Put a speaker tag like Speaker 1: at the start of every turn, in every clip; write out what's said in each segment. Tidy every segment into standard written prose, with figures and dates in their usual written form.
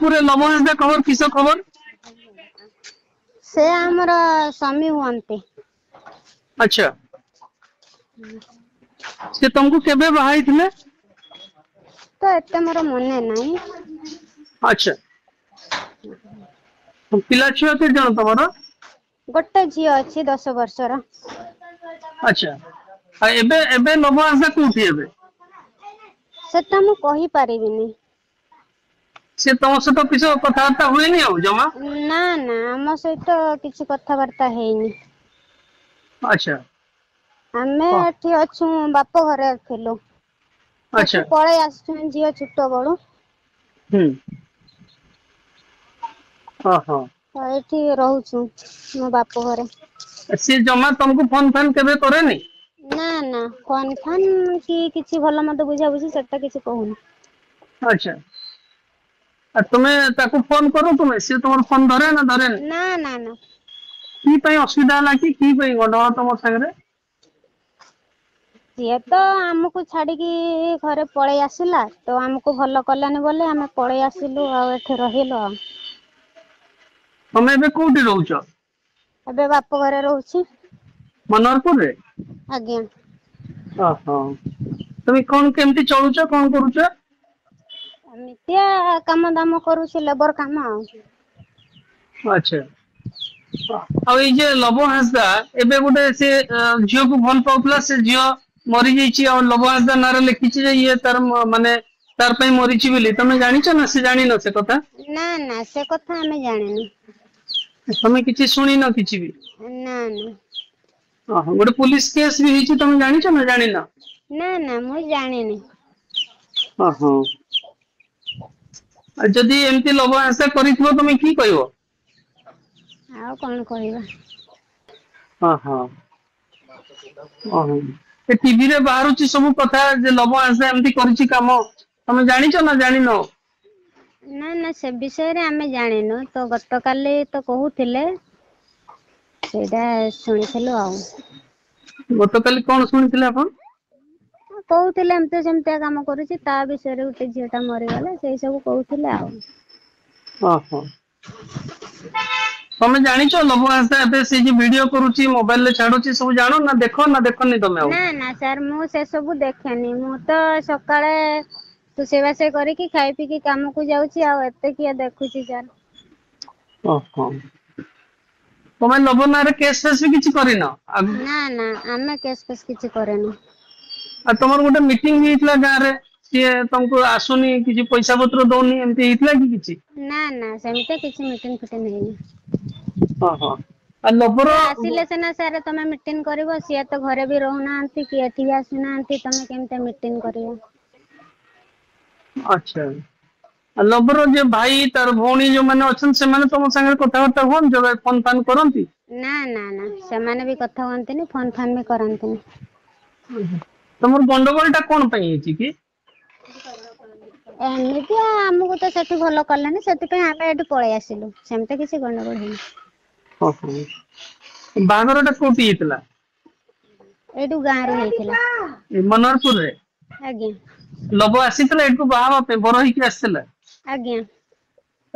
Speaker 1: पूरे लव हंसदा खबर किस खबर?
Speaker 2: से हमर स्वामी हुअन्ते।
Speaker 1: अच्छा से तुमको केबे बाहाई थिले?
Speaker 2: तो एते मोर मने नाही।
Speaker 1: अच्छा पिला छुआ के जण तमरो?
Speaker 2: गोटे झियो अछि 10 वर्षर।
Speaker 1: अच्छा आ एबे एबे लव हंसदा कोठी एबे?
Speaker 2: सेटा मु कहि परिबिनी।
Speaker 1: से तम सହିତ किछ कथाबार्ता हुएनी ଆଉ जमा?
Speaker 2: ना ना ଆମ ସହିତ କିଛି କଥାବାର୍ତ୍ତା ହେଇନି।
Speaker 1: अच्छा
Speaker 2: ଆମେ
Speaker 1: हाँ,
Speaker 2: ଏଠି ଅଛୁ ବାପ ଘରେ ଥିଲୁ।
Speaker 1: अच्छा
Speaker 2: ସେଠୁ ପଳେଇ ଆସିଛୁ ଝିଅ ଛୋଟ ବେଳୁ।
Speaker 1: हाँ हाँ
Speaker 2: ତ ଏଠି ରହୁଛୁ ମୋ ବାପ ଘରେ।
Speaker 1: सी जमा तुमको फोन फान केबे करेनी?
Speaker 2: ନା ନା ଫୋନ ଫାନ କି କିଛି ଭଲ ମନ୍ଦ ବୁଝାବୁଝି ସେଟା କିଛି କହୁନି।
Speaker 1: अच्छा आ तुमे ताको फोन करो तुमे से तुमर फोन धरे ना धरेनी?
Speaker 2: ନା ନା ନା
Speaker 1: की ପାଇଁ ଅସୁବିଧା ହେଲା କି ପାଇଁ ଗଣ୍ଡଗୋଳ ତମ ସାଙ୍ଗରେ?
Speaker 2: ସିଏ ତ ଆମକୁ ଛାଡିକି ଘରେ ପଳେଇ ଆସିଲା ତ ଆମକୁ ଭଲ କଲାନି ବୋଲି ଆମେ ପଳେଇ ଆସିଲୁ ଆଉ ଏଠି ରହିଲୁ ଆଉ।
Speaker 1: ତମେ ଏବେ କୋଉଠି ରହୁଛ?
Speaker 2: ଏବେ ବାପ ଘରେ ରହୁଛି।
Speaker 1: ମନୋହରପୁରରେ?
Speaker 2: ଆଜ୍ଞା
Speaker 1: ଓହୋ ତମେ କଣ କେମିତି ଚଳୁଛ କଣ କରୁଛ?
Speaker 2: ଏମିତିଆ କାମ ଦାମ କରୁଛି ଲେବର କାମ ଆଉ।
Speaker 1: ଆଚ୍ଛା ଆଉ ଏଇ ଯେ ଲବ ହାଁସଦା ଏବେ ଗୋଟେ ସେ ଝିଅକୁ ଭଲ ପାଉଥିଲା ସେ ଝିଅ ମରିଯାଇଛି ଆଉ ଲବ ହାଁସଦା ନାଁରେ ଲେଖିଛି ଯେ ଇଏ ତାର ମାନେ ତାର ପାଇଁ ମରିଛି ବୋଲି ତମେ ଜାଣିଛ ନା ସେ ଜାଣିନ ସେ କଥା?
Speaker 2: ନା ନା ସେ କଥା ଆମେ ଜାଣିନୁ।
Speaker 1: ତମେ କିଛି ଶୁଣିନ କିଛି ବି?
Speaker 2: ନା ନା
Speaker 1: ଓହୋ ଗୋଟେ ପୋଲିସ କେସ୍ ବି ହେଇଛି ତମେ ଜାଣିଛ ନା ଜାଣିନ?
Speaker 2: ନା ନା ମୁଁ ଜାଣିନି।
Speaker 1: ଓହୋ ଆଉ ଯଦି ଏମିତି ଲବ ହ୍ୟାସା କରିଥିବ ତମେ କି କହିବ?
Speaker 2: ଆଉ କଣ କହିବା?
Speaker 1: ହଁ ହଁ ଓହୋ ସେ ଟିଭିରେ ବାହାରୁଛି ସବୁ କଥା ଯେ ଲବ ହ୍ୟାସା ଏମିତି କରିଛି କାମ ତମେ ଜାଣିଛ ନା ଜାଣିନ?
Speaker 2: ନା ନା ସେ ବିଷୟରେ ଆମେ ଜାଣିନୁ ତ ଗତକାଲି ତ କହୁଥିଲେ ସେଇଟା ଶୁଣିଥିଲୁ ଆଉ।
Speaker 1: ଗତକାଲି କଣ ଶୁଣିଥିଲେ ଆପଣ?
Speaker 2: କହୁଥିଲେ ଏମିତି ସେମିତିଆ କାମ କରୁଛି ତା ବିଷୟରେ ଗୋଟେ ଝିଅ ଟା ମରିଗଲା ସେଇ ସବୁ କହୁଥିଲେ ଆଉ।
Speaker 1: ଓହୋ ତମେ ଜାଣିଛ ଲବ ହ୍ୟାସା ଏବେ ସେ ଯୋଉ ଭିଡିଓ କରୁଛି ମୋବାଇଲ ରେ ଛାଡୁଛି ସବୁ ଜାଣ ନା ଦେଖ ନା ଦେଖନି ତମେ ଆଉ?
Speaker 2: ନା ନା ସାର୍ ମୁଁ ସେ ସବୁ ଦେଖେନି ମୁଁ ତ ସକାଳେ ରୋଷେଇବାସ କରିକି ଖାଇ ପିଇକି କାମକୁ ଯାଉଛି ଆଉ ଏତେ କିଏ ଦେଖୁଛି ସାର୍।
Speaker 1: ଓହୋ ତମେ ଲବ ନାଁରେ କେସ୍ ଫେସ୍ ବି କିଛି କରିନ?
Speaker 2: ନା ନା ଆମେ କେସ୍ ଫେସ୍ କିଛି କରିନୁ।
Speaker 1: ଆଉ ତମର ଗୋଟେ ମିଟିଂ ହେଇଥିଲା ଗାଁ ରେ ସିଏ ତମକୁ ଆସୁନି କିଛି ପଇସା ପତ୍ର ଦଉନି ଏମିତି ହେଇଥିଲା କି କିଛି?
Speaker 2: ନା ନା ସେମିତି କିଛି ମିଟିଂ ଫିଟିଂ ହେଇନି।
Speaker 1: ଓହୋ ଆଉ ଲବର
Speaker 2: ସିଏ ଆସିଲେ ସିନା ସାର୍ ତମେ ମିଟିଂ କରିବ ସିଏ ତ ଘରେ ବି ରହୁନାହାନ୍ତି କି ଏଠି ବି ଆସୁନାହାନ୍ତି ତମେ କେମିତି ମିଟିଂ କରିବ?
Speaker 1: ଆଚ୍ଛା ଆଉ ଲବର ଯୋଉ ଭାଇ ତାର ଭଉଣୀ ଯୋଉମାନେ ଅଛନ୍ତି ସେମାନେ ତମ ସାଙ୍ଗରେ କଥାବାର୍ତ୍ତା ହୁଅନ୍ତି ଫୋନ ଫାନ୍ କରନ୍ତି?
Speaker 2: ନା ନା ନା ସେମାନେ ବି କଥା ହୁଅନ୍ତିନି ଫୋନ ଫାନ୍ ବି କରନ୍ତିନି।
Speaker 1: ତମର ଗଣ୍ଡଗୋଳ ଟା କଣ ପାଇଁ ହେଇଛି କି?
Speaker 2: ଏମିତି ଆମକୁ ତ ସେଠି ଭଲ କଲେନି ସେଥିପାଇଁ ଆମେ ଏଠି ପଳେଇ ଆସିଲୁ ସେମିତି କିଛି ଗଣ୍ଡଗୋଳ ହେଇନି।
Speaker 1: ଓହୋ ବାହାଘର ଟା କୋଉଠି ହେଇଥିଲା?
Speaker 2: ଏଇଠୁ ଗାଁ ରେ ହେଇଥିଲା।
Speaker 1: ଏ ମନୋହରପୁରରେ?
Speaker 2: ଆଜ୍ଞା
Speaker 1: ଲବ ଆସିଥିଲା ଏଠୁ ବାହା ହେବା ପାଇଁ ବର ହେଇକି ଆସିଥିଲା?
Speaker 2: ଆଜ୍ଞା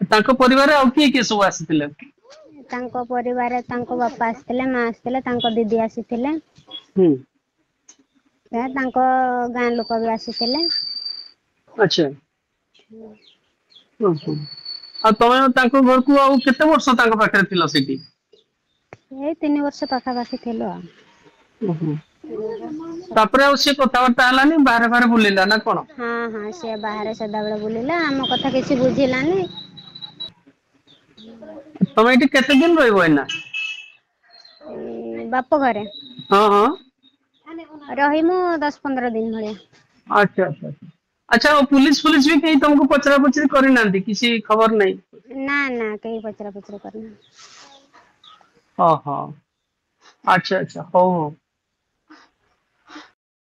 Speaker 1: ତାଙ୍କ ପରିବାରରେ ଆଉ କିଏ କିଏ ସବୁ ଆସିଥିଲେ?
Speaker 2: ତାଙ୍କ ପରିବାରରେ ତାଙ୍କ ବାପା ଆସିଥିଲେ ମା ଆସିଥିଲେ ତାଙ୍କ ଦିଦି ଆସିଥିଲେ।
Speaker 1: ହୁଁ
Speaker 2: ତାଙ୍କ ଗାଁ ଲୋକ ବି ଆସିଥିଲେ।
Speaker 1: ଆଚ୍ଛା ଓହୋ ଆଉ ତମେ ତାଙ୍କ ଘରକୁ ଆଉ କେତେ ବର୍ଷ ତାଙ୍କ ପାଖରେ ଥିଲ ସେଇଠି?
Speaker 2: ଏଇ 3 ବର୍ଷ ପାଖାପାଖି ଥିଲୁ ଆଉ।
Speaker 1: ଓହୋ ତାପରେ ଆଉ ସିଏ କଥାବାର୍ତ୍ତା ହେଲାନି ବାହାରେ ବାହାରେ ବୁଲିଲା ନା କଣ?
Speaker 2: ହଁ ହଁ ସିଏ ବାହାରେ ସଦାବେଳେ ବୁଲିଲା ଆମ କଥା କିଛି ବୁଝିଲାନି।
Speaker 1: ତମେ ଏଠି କେତେ ଦିନ ରହିବ ଏଇନା?
Speaker 2: ବାପ ଘରେ
Speaker 1: ହଁ ହଁ
Speaker 2: ରହିମୁ 10-15 ଦିନ ଭଳିଆ।
Speaker 1: ଆଚ୍ଛା ଆଚ୍ଛା ଆଚ୍ଛା ଆଉ ପୁଲିସ ଫୁଲିସ ବି କେହି ତମକୁ ପଚରା ପଚରି କରିନାହାନ୍ତି କିଛି ଖବର ନାହିଁ?
Speaker 2: ନା ନା କେହି ପଚରା ପଚରି କରିନାହାନ୍ତି।
Speaker 1: ଓହୋ ଆଚ୍ଛା ଆଚ୍ଛା ହଉ ହଉ